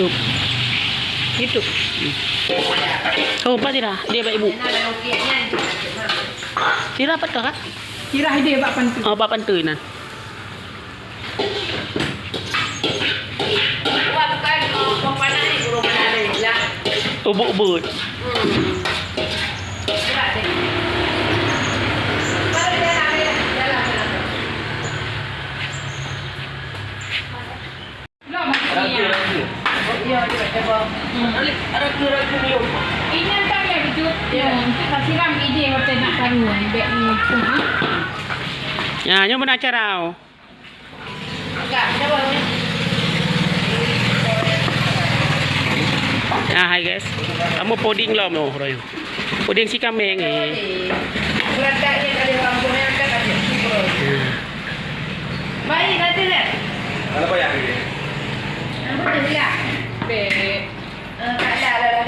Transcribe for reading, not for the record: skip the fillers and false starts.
YouTube. YouTube. Oh, apa Tira? Dia baik ibu. Tira apa tak? Tira dia bak pantu. Oh, bak pantu nan. Bukan pempanah ni guru mana lah. Ubut-ubut. Ragu-ragu belum. Ini tak ada wujud. Kita siram ide hotel nak taruhan. Bek ni semua. Ya, nyo mana acara? Enggak, coba ni. Ya, hai guys. Kamu poding lo mo, Roy. Poding si kambing ni. Beratnya dari orang tua yang kan ada. Baik, nanti deh. Kalau apa yang ini? Apa dia? Bek. Tak ada, ada.